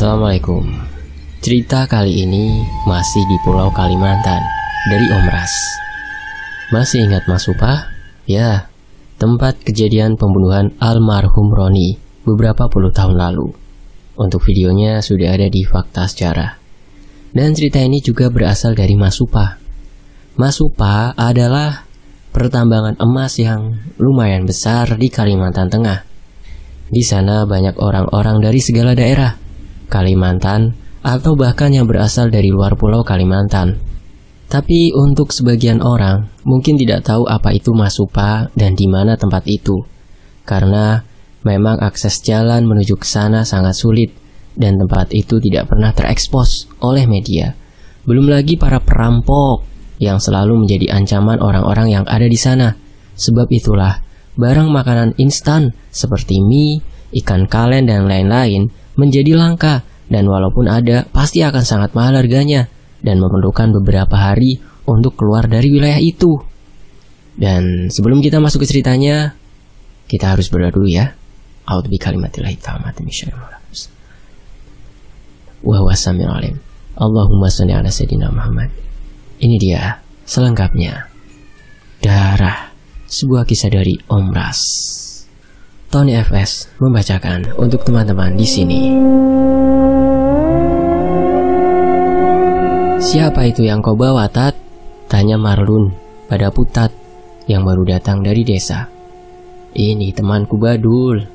Assalamualaikum. Cerita kali ini masih di Pulau Kalimantan, dari Om Ras. Masih ingat Mas Supah? Ya, tempat kejadian pembunuhan almarhum Roni beberapa puluh tahun lalu. Untuk videonya sudah ada di Fakta Sejarah. Dan cerita ini juga berasal dari Mas Supah. Mas Supah adalah pertambangan emas yang lumayan besar di Kalimantan Tengah. Di sana banyak orang-orang dari segala daerah Kalimantan atau bahkan yang berasal dari luar pulau Kalimantan. Tapi untuk sebagian orang mungkin tidak tahu apa itu Mas Supah dan di mana tempat itu. Karena memang akses jalan menuju ke sana sangat sulit dan tempat itu tidak pernah terekspos oleh media. Belum lagi para perampok yang selalu menjadi ancaman orang-orang yang ada di sana. Sebab itulah barang makanan instan seperti mie, ikan kalen dan lain-lain menjadi langka, dan walaupun ada pasti akan sangat mahal harganya dan memerlukan beberapa hari untuk keluar dari wilayah itu. Dan sebelum kita masuk ke ceritanya, kita harus berdoa dulu ya. A'udzu bikalimatillahi tammati min syarri ma khalaq. Wa huwa samiul alim. Allahumma shalli ala sayyidina Muhammad. Ini dia selengkapnya. Darah, sebuah kisah dari Om Ras. Tony FS membacakan untuk teman-teman di sini. Siapa itu yang kau bawa, Tat? Tanya Marlun pada Putat yang baru datang dari desa. Ini temanku Badul.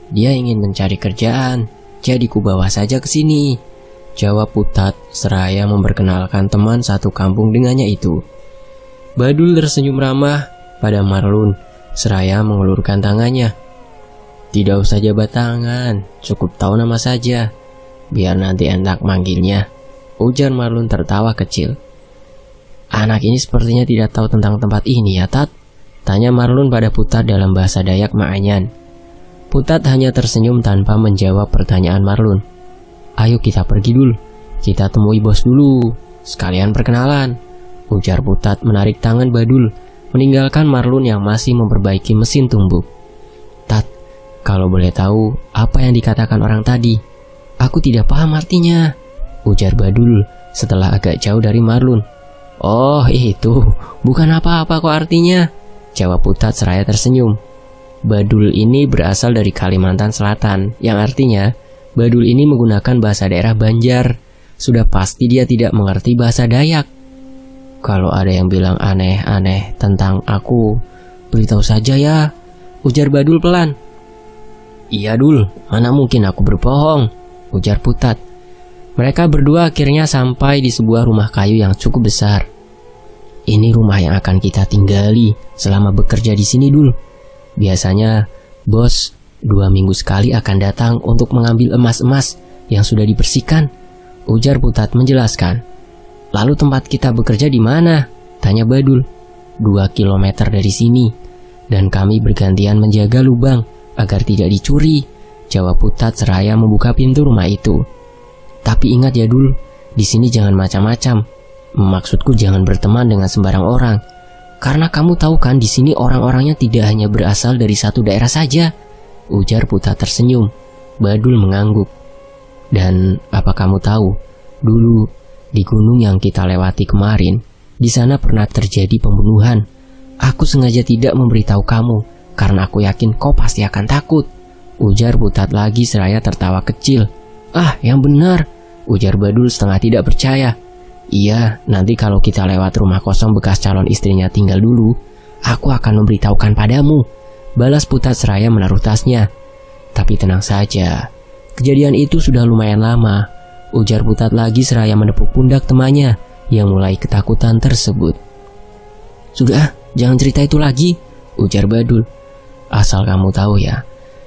Dia ingin mencari kerjaan, jadi ku bawa saja ke sini. Jawab Putat seraya memperkenalkan teman satu kampung dengannya itu. Badul tersenyum ramah pada Marlun seraya mengulurkan tangannya. Tidak usah jabat tangan, cukup tahu nama saja, biar nanti enak manggilnya, ujar Marlun tertawa kecil. Anak ini sepertinya tidak tahu tentang tempat ini ya, Tat? Tanya Marlun pada Putat dalam bahasa Dayak Maanyan. Putat hanya tersenyum tanpa menjawab pertanyaan Marlun. Ayo kita pergi dulu, kita temui bos dulu, sekalian perkenalan, ujar Putat menarik tangan Badul, meninggalkan Marlun yang masih memperbaiki mesin tumbuk. Tat, kalau boleh tahu apa yang dikatakan orang tadi? Aku tidak paham artinya, ujar Badul setelah agak jauh dari Marlun. Oh itu, bukan apa-apa kok artinya, jawab Putat seraya tersenyum. Badul ini berasal dari Kalimantan Selatan, yang artinya Badul ini menggunakan bahasa daerah Banjar. Sudah pasti dia tidak mengerti bahasa Dayak. Kalau ada yang bilang aneh-aneh tentang aku, beritahu saja ya, ujar Badul pelan. Iya Dul, mana mungkin aku berbohong, ujar Putat. Mereka berdua akhirnya sampai di sebuah rumah kayu yang cukup besar. Ini rumah yang akan kita tinggali selama bekerja di sini Dul. Biasanya bos 2 minggu sekali akan datang untuk mengambil emas-emas yang sudah dibersihkan, ujar Putat menjelaskan. Lalu tempat kita bekerja di mana? Tanya Badul. 2 kilometer dari sini, dan kami bergantian menjaga lubang agar tidak dicuri, jawab Putat seraya membuka pintu rumah itu. Tapi ingat ya Dul, di sini jangan macam-macam. Maksudku jangan berteman dengan sembarang orang. Karena kamu tahu kan di sini orang-orangnya tidak hanya berasal dari satu daerah saja, ujar Putat tersenyum. Badul mengangguk. Dan apa kamu tahu, dulu di gunung yang kita lewati kemarin, di sana pernah terjadi pembunuhan. Aku sengaja tidak memberitahu kamu karena aku yakin kau pasti akan takut, ujar Putat lagi seraya tertawa kecil. Ah, yang benar, ujar Badul setengah tidak percaya. Iya, nanti kalau kita lewat rumah kosong bekas calon istrinya tinggal dulu, aku akan memberitahukan padamu, balas Putat seraya menaruh tasnya. Tapi tenang saja, kejadian itu sudah lumayan lama, ujar Putat lagi seraya menepuk pundak temannya yang mulai ketakutan tersebut. Sudah, jangan cerita itu lagi, ujar Badul. Asal kamu tahu ya,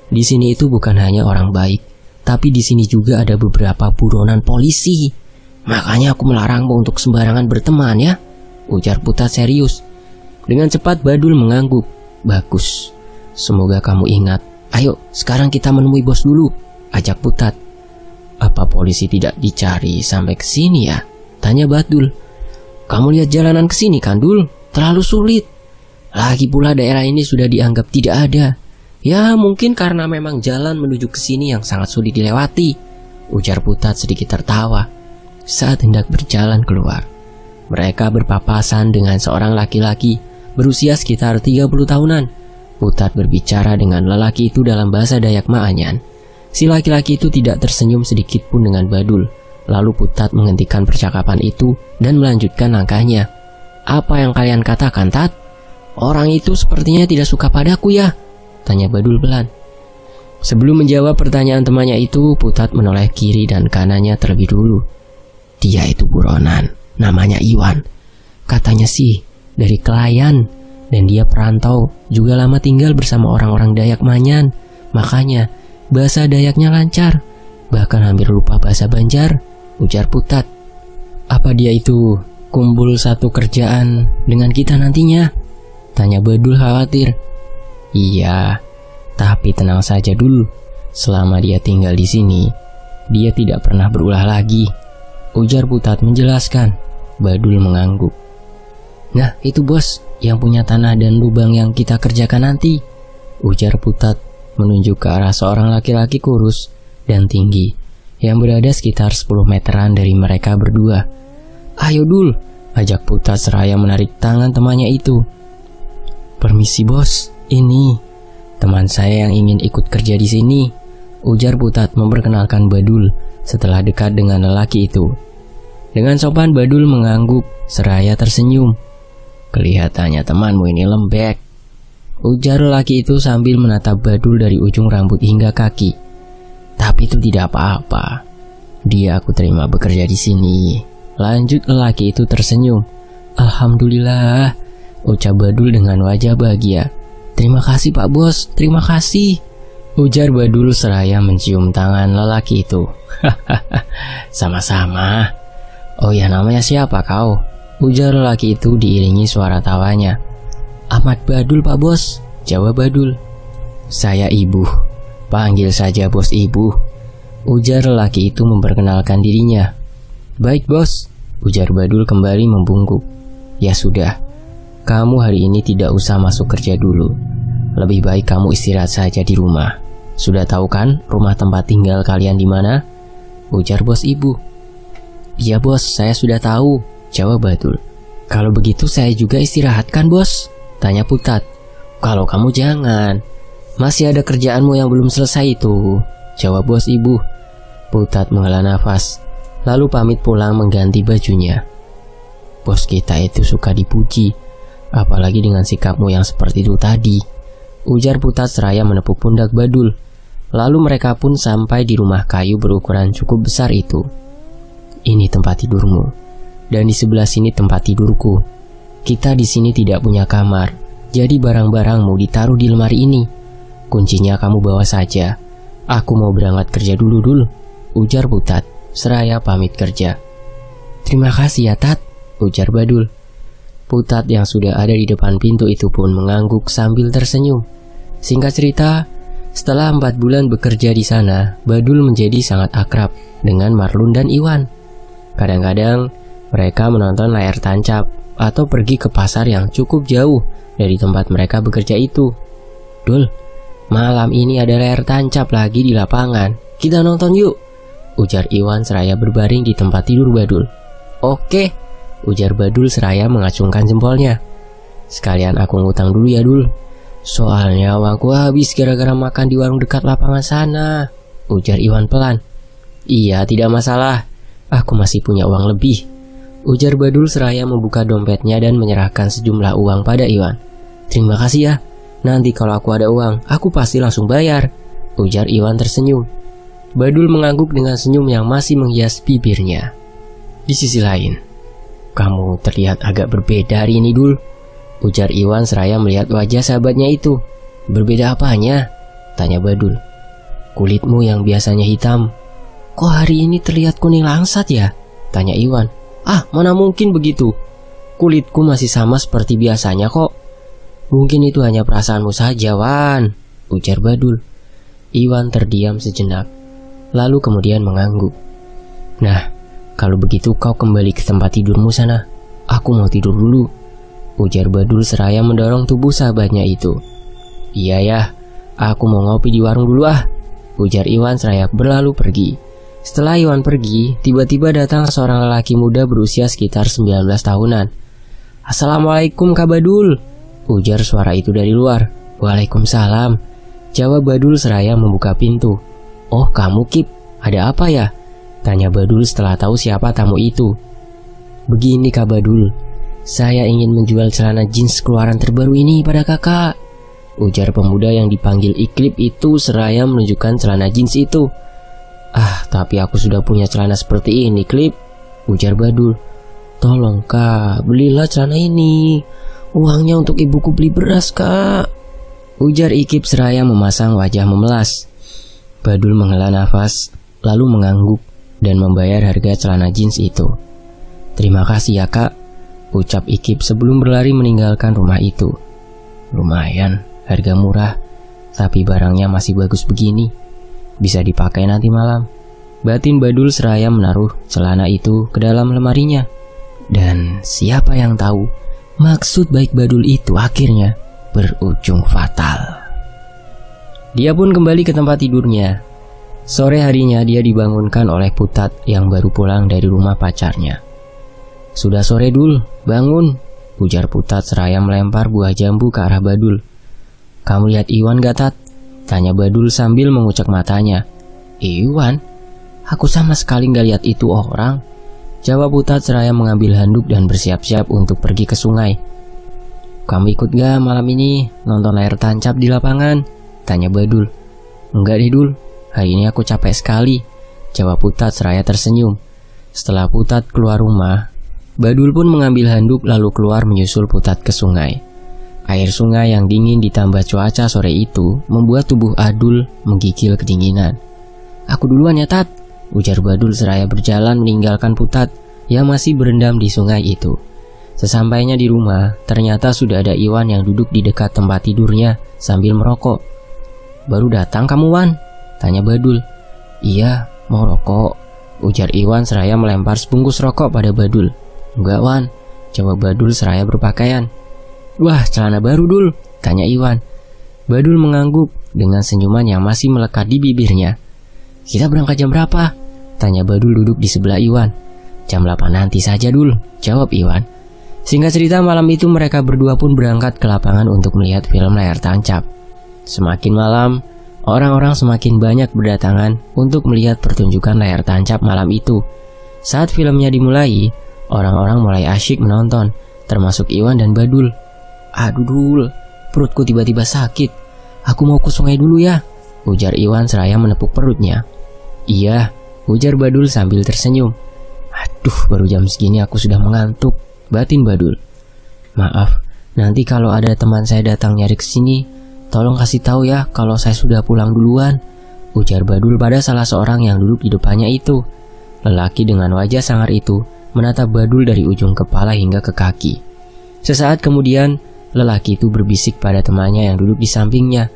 di sini itu bukan hanya orang baik, tapi di sini juga ada beberapa buronan polisi. Makanya aku melarangmu untuk sembarangan berteman ya, ujar Putat serius. Dengan cepat Badul mengangguk. Bagus, semoga kamu ingat. Ayo, sekarang kita menemui bos dulu, ajak Putat. Apa polisi tidak dicari sampai ke sini ya? Tanya Badul. Kamu lihat jalanan ke sini kan Dul? Terlalu sulit. Lagi pula daerah ini sudah dianggap tidak ada. Ya mungkin karena memang jalan menuju ke sini yang sangat sulit dilewati, ujar Putat sedikit tertawa saat hendak berjalan keluar. Mereka berpapasan dengan seorang laki-laki berusia sekitar 30 tahunan. Putat berbicara dengan lelaki itu dalam bahasa Dayak Maanyan. Si laki-laki itu tidak tersenyum sedikit pun dengan Badul. Lalu Putat menghentikan percakapan itu dan melanjutkan langkahnya. "Apa yang kalian katakan, Tat? Orang itu sepertinya tidak suka padaku ya?" tanya Badul pelan. Sebelum menjawab pertanyaan temannya itu, Putat menoleh kiri dan kanannya terlebih dulu. "Dia itu buronan, namanya Iwan. Katanya sih dari Kelayan, dan dia perantau, juga lama tinggal bersama orang-orang Dayak Manyan. Makanya bahasa Dayaknya lancar, bahkan hampir lupa bahasa Banjar," ujar Putat. "Apa dia itu kumpul satu kerjaan dengan kita nantinya?" tanya Badul khawatir. "Iya, tapi tenang saja dulu. Selama dia tinggal di sini, dia tidak pernah berulah lagi," ujar Putat menjelaskan. Badul mengangguk. "Nah, itu bos yang punya tanah dan lubang yang kita kerjakan nanti," ujar Putat menunjuk ke arah seorang laki-laki kurus dan tinggi yang berada sekitar 10 meteran dari mereka berdua. "Ayo Dul," ajak Putat seraya menarik tangan temannya itu. "Permisi bos, ini teman saya yang ingin ikut kerja di sini," ujar Putat memperkenalkan Badul setelah dekat dengan lelaki itu. Dengan sopan Badul mengangguk seraya tersenyum. "Kelihatannya temanmu ini lembek," ujar lelaki itu sambil menatap Badul dari ujung rambut hingga kaki. "Tapi itu tidak apa-apa. Dia aku terima bekerja di sini," lanjut lelaki itu tersenyum. "Alhamdulillah," ucap Badul dengan wajah bahagia. "Terima kasih Pak Bos, terima kasih," ujar Badul seraya mencium tangan lelaki itu. "Hahaha, sama-sama. Oh ya, namanya siapa kau?" ujar lelaki itu diiringi suara tawanya. "Ahmad Badul Pak Bos," jawab Badul. "Saya Ibu, panggil saja Bos Ibu," ujar lelaki itu memperkenalkan dirinya. "Baik Bos," ujar Badul kembali membungkuk. "Ya sudah, kamu hari ini tidak usah masuk kerja dulu. Lebih baik kamu istirahat saja di rumah. Sudah tahu kan rumah tempat tinggal kalian di mana?" ujar Bos Ibu. "Iya Bos, saya sudah tahu," jawab Badul. "Kalau begitu saya juga istirahat kan Bos?" tanya Putat. "Kalau kamu jangan, masih ada kerjaanmu yang belum selesai itu," jawab Bos Ibu. Putat menghela nafas, lalu pamit pulang mengganti bajunya. "Bos kita itu suka dipuji, apalagi dengan sikapmu yang seperti itu tadi," ujar Putat seraya menepuk pundak Badul. Lalu mereka pun sampai di rumah kayu berukuran cukup besar itu. "Ini tempat tidurmu, dan di sebelah sini tempat tidurku. Kita di sini tidak punya kamar, jadi barang-barangmu ditaruh di lemari ini. Kuncinya kamu bawa saja. Aku mau berangkat kerja dulu Dul," ujar Putat seraya pamit kerja. "Terima kasih ya Tat," ujar Badul. Putat yang sudah ada di depan pintu itu pun mengangguk sambil tersenyum. Singkat cerita, setelah 4 bulan bekerja di sana, Badul menjadi sangat akrab dengan Marlun dan Iwan. Kadang-kadang mereka menonton layar tancap atau pergi ke pasar yang cukup jauh dari tempat mereka bekerja itu. "Dul, malam ini ada layar tancap lagi di lapangan. Kita nonton yuk," ujar Iwan seraya berbaring di tempat tidur Badul. "Oke," ujar Badul seraya mengacungkan jempolnya. "Sekalian aku ngutang dulu ya Dul. Soalnya uangku habis gara-gara makan di warung dekat lapangan sana," ujar Iwan pelan. "Iya, tidak masalah. Aku masih punya uang lebih," ujar Badul seraya membuka dompetnya dan menyerahkan sejumlah uang pada Iwan. "Terima kasih ya. Nanti kalau aku ada uang, aku pasti langsung bayar," ujar Iwan tersenyum. Badul mengangguk dengan senyum yang masih menghias bibirnya. Di sisi lain, "Kamu terlihat agak berbeda hari ini Dul," ujar Iwan seraya melihat wajah sahabatnya itu. "Berbeda apanya?" tanya Badul. "Kulitmu yang biasanya hitam, kok hari ini terlihat kuning langsat ya?" tanya Iwan. "Ah, mana mungkin begitu. Kulitku masih sama seperti biasanya kok." "Mungkin itu hanya perasaanmu saja, Wan," ujar Badul. Iwan terdiam sejenak, lalu kemudian mengangguk. "Nah, kalau begitu kau kembali ke tempat tidurmu sana. Aku mau tidur dulu," ujar Badul seraya mendorong tubuh sahabatnya itu. "Iya ya, aku mau ngopi di warung dulu ah," ujar Iwan seraya berlalu pergi. Setelah Iwan pergi, tiba-tiba datang seorang lelaki muda berusia sekitar 19 tahunan. "Assalamualaikum Kak Badul," ujar suara itu dari luar. "Waalaikumsalam," jawab Badul seraya membuka pintu. "Oh kamu Kip, ada apa ya?" tanya Badul setelah tahu siapa tamu itu. "Begini Kak Badul, saya ingin menjual celana jeans keluaran terbaru ini pada kakak," ujar pemuda yang dipanggil Iklip itu seraya menunjukkan celana jeans itu. "Ah, tapi aku sudah punya celana seperti ini, Klip," ujar Badul. "Tolong kak, belilah celana ini. Uangnya untuk ibuku beli beras kak," ujar Iklip seraya memasang wajah memelas. Badul menghela nafas, lalu mengangguk dan membayar harga celana jeans itu. "Terima kasih ya kak," ucap Iklip sebelum berlari meninggalkan rumah itu. "Lumayan, harga murah, tapi barangnya masih bagus begini. Bisa dipakai nanti malam," batin Badul seraya menaruh celana itu ke dalam lemarinya. Dan siapa yang tahu, maksud baik Badul itu akhirnya berujung fatal. Dia pun kembali ke tempat tidurnya. Sore harinya dia dibangunkan oleh Putat yang baru pulang dari rumah pacarnya. "Sudah sore Dul, bangun," ujar Putat seraya melempar buah jambu ke arah Badul. "Kamu lihat Iwan gak Tat?" tanya Badul sambil mengucek matanya. "Iwan? Aku sama sekali gak lihat itu orang," jawab Putat seraya mengambil handuk dan bersiap-siap untuk pergi ke sungai. "Kamu ikut gak malam ini nonton layar tancap di lapangan?" tanya Badul. "Enggak deh Dul, hari ini aku capek sekali," jawab Putat seraya tersenyum. Setelah Putat keluar rumah, Badul pun mengambil handuk lalu keluar menyusul Putat ke sungai. Air sungai yang dingin ditambah cuaca sore itu membuat tubuh Adul menggigil kedinginan. "Aku duluan ya Tat," ujar Badul seraya berjalan meninggalkan Putat yang masih berendam di sungai itu. Sesampainya di rumah, ternyata sudah ada Iwan yang duduk di dekat tempat tidurnya sambil merokok. "Baru datang kamu Wan?" tanya Badul. "Iya, mau rokok," ujar Iwan seraya melempar sebungkus rokok pada Badul. "Enggak Wan," jawab Badul seraya berpakaian. "Wah, celana baru Dul?" tanya Iwan. Badul mengangguk dengan senyuman yang masih melekat di bibirnya. "Kita berangkat jam berapa?" tanya Badul duduk di sebelah Iwan. "Jam 8 nanti saja Dul," jawab Iwan. Singkat cerita, malam itu mereka berdua pun berangkat ke lapangan untuk melihat film layar tancap. Semakin malam, orang-orang semakin banyak berdatangan untuk melihat pertunjukan layar tancap malam itu. Saat filmnya dimulai, orang-orang mulai asyik menonton, termasuk Iwan dan Badul. "Aduh Dul, perutku tiba-tiba sakit. Aku mau ke sungai dulu ya," ujar Iwan seraya menepuk perutnya. "Iya," ujar Badul sambil tersenyum. "Aduh, baru jam segini aku sudah mengantuk," batin Badul. "Maaf, nanti kalau ada teman saya datang nyari ke sini, tolong kasih tahu ya kalau saya sudah pulang duluan," ujar Badul pada salah seorang yang duduk di depannya itu. Lelaki dengan wajah sangar itu menatap Badul dari ujung kepala hingga ke kaki. Sesaat kemudian, lelaki itu berbisik pada temannya yang duduk di sampingnya.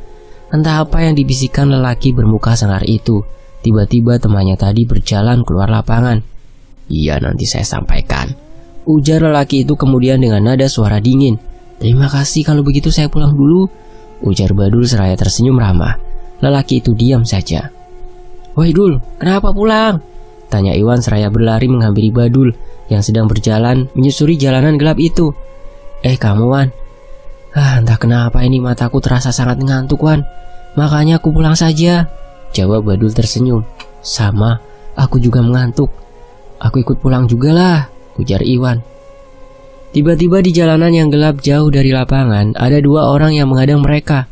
Entah apa yang dibisikkan lelaki bermuka sangar itu. Tiba-tiba temannya tadi berjalan keluar lapangan. "Iya, nanti saya sampaikan," ujar lelaki itu kemudian dengan nada suara dingin. "Terima kasih, kalau begitu saya pulang dulu," ujar Badul seraya tersenyum ramah. Lelaki itu diam saja. "Woi Dul, kenapa pulang?" tanya Iwan seraya berlari menghampiri Badul yang sedang berjalan menyusuri jalanan gelap itu. Kamu Wan?" Entah kenapa ini mataku terasa sangat ngantuk Wan, makanya aku pulang saja," jawab Badul tersenyum. "Sama, aku juga mengantuk. Aku ikut pulang juga lah," ujar Iwan. Tiba-tiba di jalanan yang gelap jauh dari lapangan, ada dua orang yang menghadang mereka.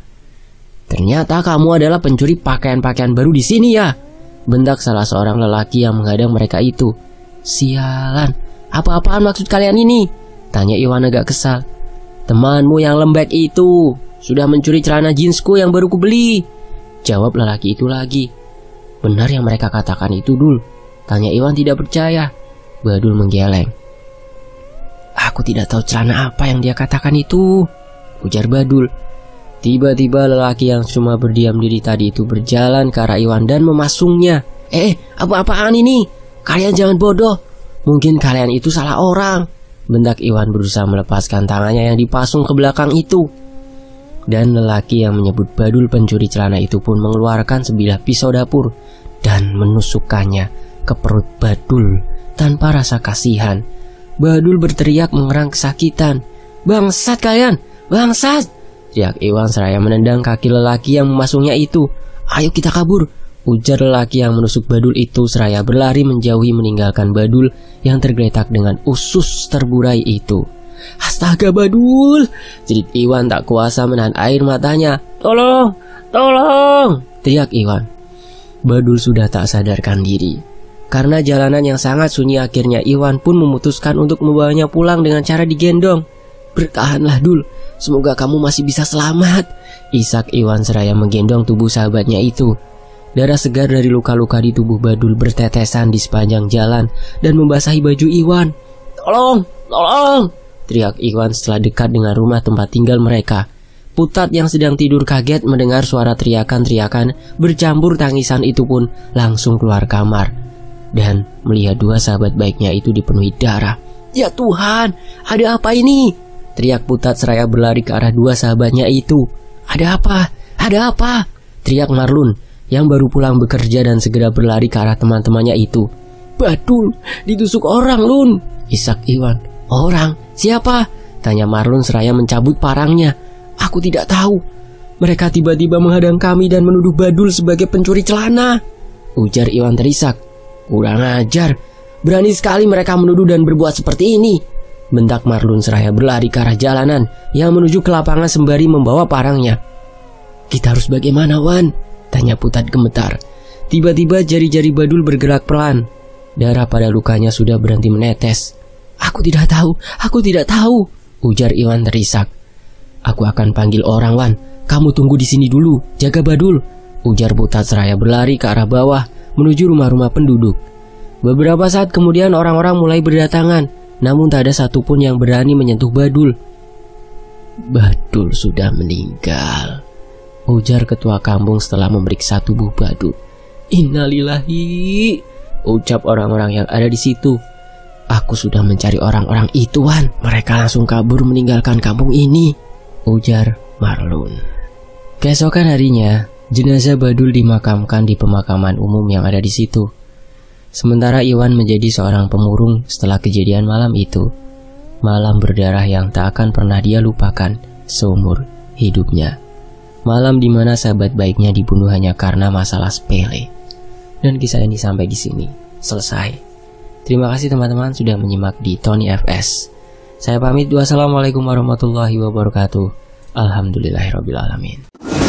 "Ternyata kamu adalah pencuri pakaian-pakaian baru di sini ya?" bentak salah seorang lelaki yang menghadang mereka itu. "Sialan, apa-apaan maksud kalian ini?" tanya Iwan agak kesal. "Temanmu yang lembek itu sudah mencuri celana jeansku yang baru kubeli," jawab lelaki itu lagi. "Benar yang mereka katakan itu Dul?" tanya Iwan tidak percaya. Badul menggeleng. "Aku tidak tahu celana apa yang dia katakan itu," ujar Badul. Tiba-tiba lelaki yang cuma berdiam diri tadi itu berjalan ke arah Iwan dan memasungnya. Apa-apaan ini? Kalian jangan bodoh. Mungkin kalian itu salah orang," bentak Iwan berusaha melepaskan tangannya yang dipasung ke belakang itu. Dan lelaki yang menyebut Badul pencuri celana itu pun mengeluarkan sebilah pisau dapur dan menusukkannya ke perut Badul tanpa rasa kasihan. Badul berteriak mengerang kesakitan. "Bangsat kalian, bangsat!" teriak Iwan seraya menendang kaki lelaki yang memasungnya itu. "Ayo kita kabur," ujar lelaki yang menusuk Badul itu seraya berlari menjauhi meninggalkan Badul yang tergeletak dengan usus terburai itu. "Astaga Badul!" jerit Iwan tak kuasa menahan air matanya. "Tolong, tolong!" teriak Iwan. Badul sudah tak sadarkan diri. Karena jalanan yang sangat sunyi, akhirnya Iwan pun memutuskan untuk membawanya pulang dengan cara digendong. "Bertahanlah Dul, semoga kamu masih bisa selamat," isak Iwan seraya menggendong tubuh sahabatnya itu. Darah segar dari luka-luka di tubuh Badul bertetesan di sepanjang jalan dan membasahi baju Iwan. "Tolong, tolong!" teriak Iwan setelah dekat dengan rumah tempat tinggal mereka. Putat yang sedang tidur kaget mendengar suara teriakan-teriakan bercampur tangisan itu pun langsung keluar kamar dan melihat dua sahabat baiknya itu dipenuhi darah. "Ya Tuhan, ada apa ini?" teriak Putat seraya berlari ke arah dua sahabatnya itu. "Ada apa? Ada apa?" teriak Marlun yang baru pulang bekerja dan segera berlari ke arah teman-temannya itu. "Badul ditusuk orang, Lun," isak Iwan. "Orang? Siapa?" tanya Marlun seraya mencabut parangnya. "Aku tidak tahu. Mereka tiba-tiba menghadang kami dan menuduh Badul sebagai pencuri celana," ujar Iwan terisak. "Kurang ajar, berani sekali mereka menuduh dan berbuat seperti ini," bentak Marlun seraya berlari ke arah jalanan yang menuju ke lapangan sembari membawa parangnya. "Kita harus bagaimana, Wan?" tanya Putat gemetar. Tiba-tiba jari-jari Badul bergerak pelan. Darah pada lukanya sudah berhenti menetes. Aku tidak tahu," ujar Iwan terisak. "Aku akan panggil orang, Wan. Kamu tunggu di sini dulu, jaga Badul," ujar Putat seraya berlari ke arah bawah menuju rumah-rumah penduduk. Beberapa saat kemudian orang-orang mulai berdatangan, namun tak ada satupun yang berani menyentuh Badul. "Badul sudah meninggal," ujar ketua kampung setelah memeriksa tubuh Badul. "Innalillahi," ucap orang-orang yang ada di situ. "Aku sudah mencari orang-orang itu, Wan. Mereka langsung kabur meninggalkan kampung ini," ujar Marlun. Keesokan harinya, jenazah Badul dimakamkan di pemakaman umum yang ada di situ. Sementara Iwan menjadi seorang pemurung setelah kejadian malam itu. Malam berdarah yang tak akan pernah dia lupakan seumur hidupnya. Malam di mana sahabat baiknya dibunuh hanya karena masalah sepele. Dan kisah ini sampai di sini selesai. Terima kasih teman-teman sudah menyimak di Tony FS. Saya pamit. Wassalamualaikum warahmatullahi wabarakatuh. Alhamdulillahirrabbilalamin.